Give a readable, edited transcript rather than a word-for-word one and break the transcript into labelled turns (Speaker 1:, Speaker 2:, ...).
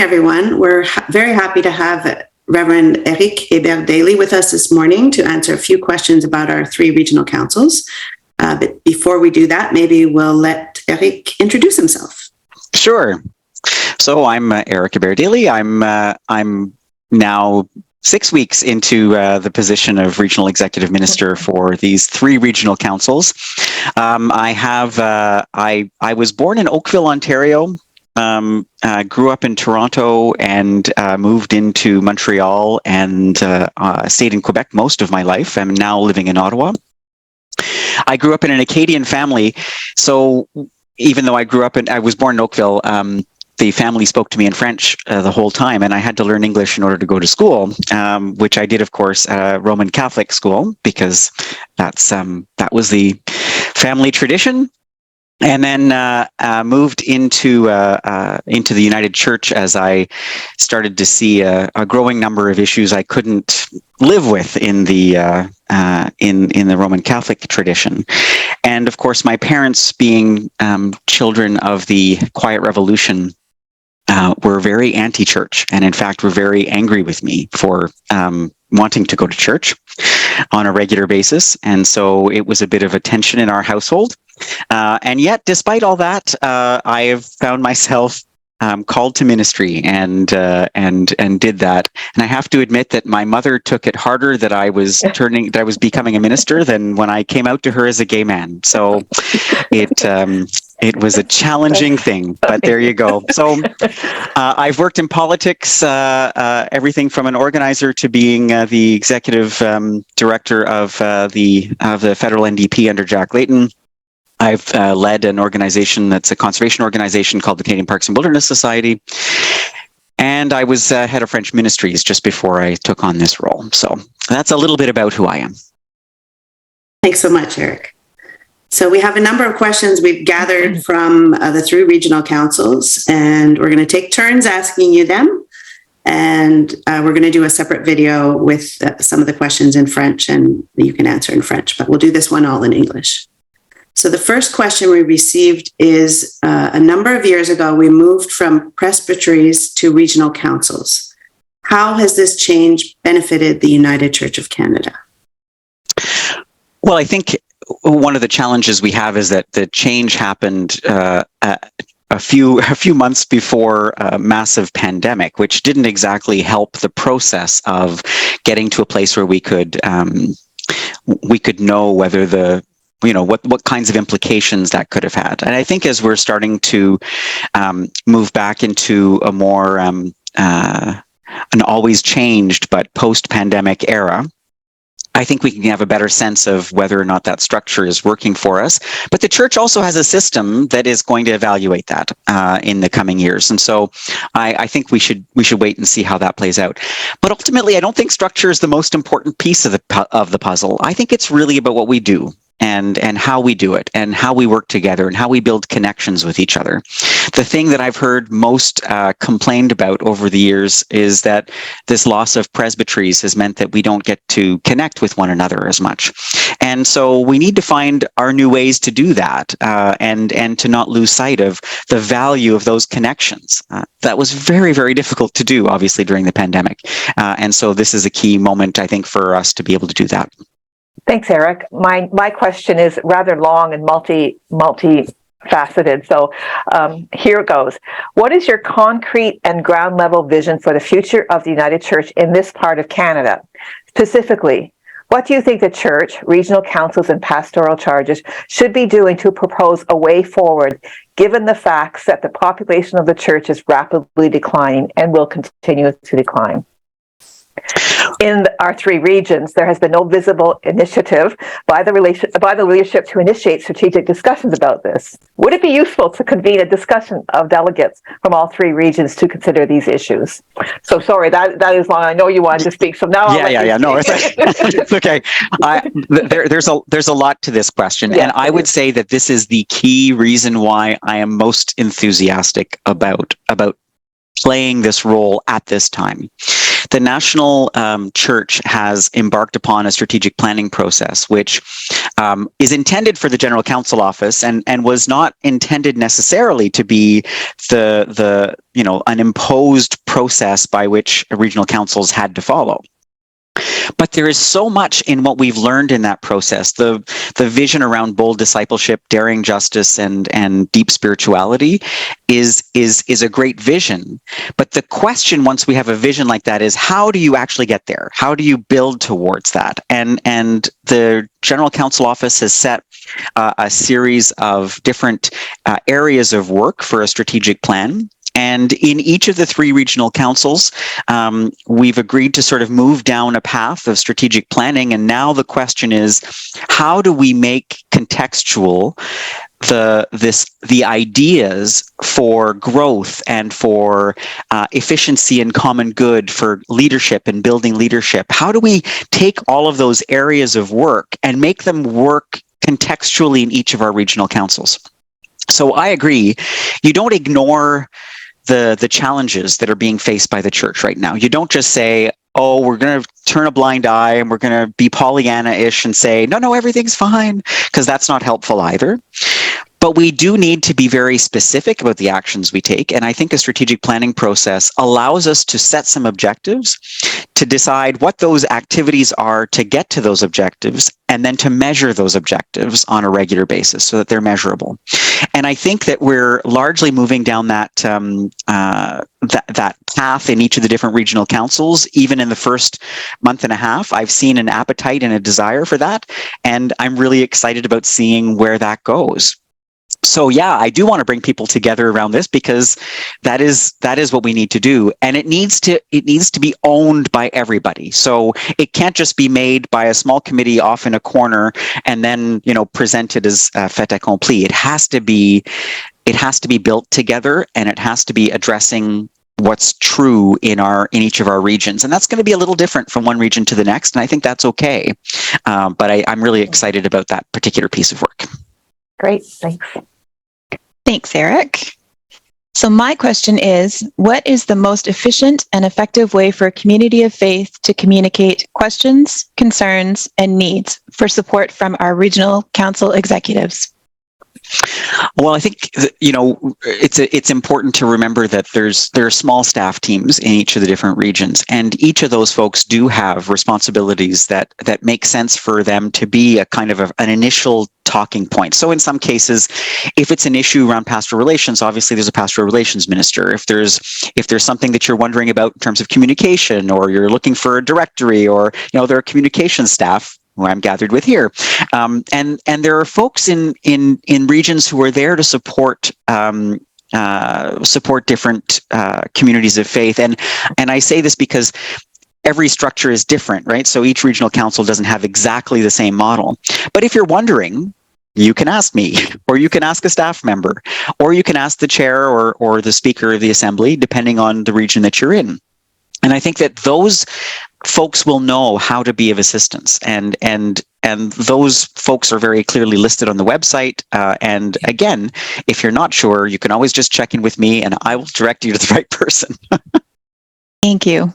Speaker 1: everyone. We're very happy to have Reverend Éric Hébert-Daly with us this morning to answer a few questions about our 3 regional councils. But before we do that, maybe we'll let Éric introduce himself.
Speaker 2: Sure. So I'm Éric Hébert-Daly. I'm now 6 weeks into the position of Regional Executive Minister for these 3 regional councils. I was born in Oakville, Ontario. Grew up in Toronto and moved into Montreal and stayed in Quebec most of my life. I'm now living in Ottawa. I grew up in an Acadian family, so even though I was born in Oakville, the family spoke to me in French the whole time, and I had to learn English in order to go to school, which I did, of course, Roman Catholic school, because that was the family tradition. And then moved into the United Church as I started to see a growing number of issues I couldn't live with in the Roman Catholic tradition. And of course, my parents, being children of the Quiet Revolution, were very anti-church, and in fact were very angry with me for wanting to go to church on a regular basis. And so it was a bit of a tension in our household. And yet, despite all that, I have found myself called to ministry and did that. And I have to admit that my mother took it harder that I was becoming a minister than when I came out to her as a gay man. So it was a challenging thing, but there you go. So I've worked in politics, everything from an organizer to being the executive director of the federal NDP under Jack Layton. I've led an organization that's a conservation organization called the Canadian Parks and Wilderness Society. And I was head of French ministries just before I took on this role. So that's a little bit about who I am.
Speaker 1: Thanks so much, Éric. So we have a number of questions we've gathered from the 3 regional councils, and we're going to take turns asking you them. And we're going to do a separate video with some of the questions in French, and you can answer in French, but we'll do this one all in English. So the first question we received is, a number of years ago, we moved from presbyteries to regional councils. How has this change benefited the United Church of Canada?
Speaker 2: Well, I think one of the challenges we have is that the change happened a few months before a massive pandemic, which didn't exactly help the process of getting to a place where we could know whether what kinds of implications that could have had. And I think as we're starting to move back into a more an always changed but post-pandemic era, I think we can have a better sense of whether or not that structure is working for us. But the church also has a system that is going to evaluate that in the coming years. And so I think we should wait and see how that plays out. But ultimately, I don't think structure is the most important piece of the puzzle. I think it's really about what we do and how we do it and how we work together and how we build connections with each other. The thing that I've heard most complained about over the years is that this loss of presbyteries has meant that we don't get to connect with one another as much. And so we need to find our new ways to do that and to not lose sight of the value of those connections. That was very, very difficult to do, obviously, during the pandemic. And so this is a key moment, I think, for us to be able to do that.
Speaker 3: Thanks, Éric. My question is rather long and multi-faceted. So here it goes. What is your concrete and ground level vision for the future of the United Church in this part of Canada? Specifically, what do you think the church, regional councils, and pastoral charges should be doing to propose a way forward, given the facts that the population of the church is rapidly declining and will continue to decline? In our 3 regions, there has been no visible initiative by the leadership to initiate strategic discussions about this. Would it be useful to convene a discussion of delegates from all 3 regions to consider these issues? So sorry, that is long. I know you wanted to speak, so now
Speaker 2: No, it's okay. There's a lot to this question, and I would say that this is the key reason why I am most enthusiastic about playing this role at this time. The National Church has embarked upon a strategic planning process, which is intended for the General Counsel office and was not intended necessarily to be an imposed process by which regional councils had to follow. But there is so much in what we've learned in that process. The vision around bold discipleship, daring justice, and deep spirituality is a great vision. But the question, once we have a vision like that, is how do you actually get there? How do you build towards that? And the General Counsel Office has set a series of different areas of work for a strategic plan. And in each of the 3 regional councils, we've agreed to sort of move down a path of strategic planning. And now the question is, how do we make contextual the ideas for growth and for efficiency and common good, for leadership and building leadership? How do we take all of those areas of work and make them work contextually in each of our regional councils? So I agree, you don't ignore the challenges that are being faced by the church right now. You don't just say, oh, we're going to turn a blind eye and we're going to be Pollyanna-ish and say, no, everything's fine, because that's not helpful either. But we do need to be very specific about the actions we take. And I think a strategic planning process allows us to set some objectives, to decide what those activities are to get to those objectives, and then to measure those objectives on a regular basis so that they're measurable. And I think that we're largely moving down that path in each of the different regional councils. Even in the first month and a half, I've seen an appetite and a desire for that. And I'm really excited about seeing where that goes. So yeah, I do want to bring people together around this, because that is what we need to do, and it needs to be owned by everybody. So it can't just be made by a small committee off in a corner and then presented as fait accompli. It has to be built together, and it has to be addressing what's true in each of our regions, and that's going to be a little different from one region to the next, and I think that's okay. But I'm really excited about that particular piece of work.
Speaker 3: Great, thanks.
Speaker 4: Thanks, Eric. So my question is, what is the most efficient and effective way for a community of faith to communicate questions, concerns, and needs for support from our regional council executives?
Speaker 2: Well, I think it's important to remember that there are small staff teams in each of the different regions, and each of those folks do have responsibilities that make sense for them to be a kind of an initial talking point. So in some cases, if it's an issue around pastoral relations, obviously there's a pastoral relations minister. If there's something that you're wondering about in terms of communication, or you're looking for a directory, or there are communication staff who I'm gathered with here, and there are folks in regions who are there to support different communities of faith, and I say this because every structure is different, right? So each regional council doesn't have exactly the same model. But if you're wondering, you can ask me, or you can ask a staff member, or you can ask the chair or the speaker of the assembly, depending on the region that you're in. And I think that those folks will know how to be of assistance, and those folks are very clearly listed on the website. And again, if you're not sure, you can always just check in with me, and I will direct you to the right person.
Speaker 4: Thank you.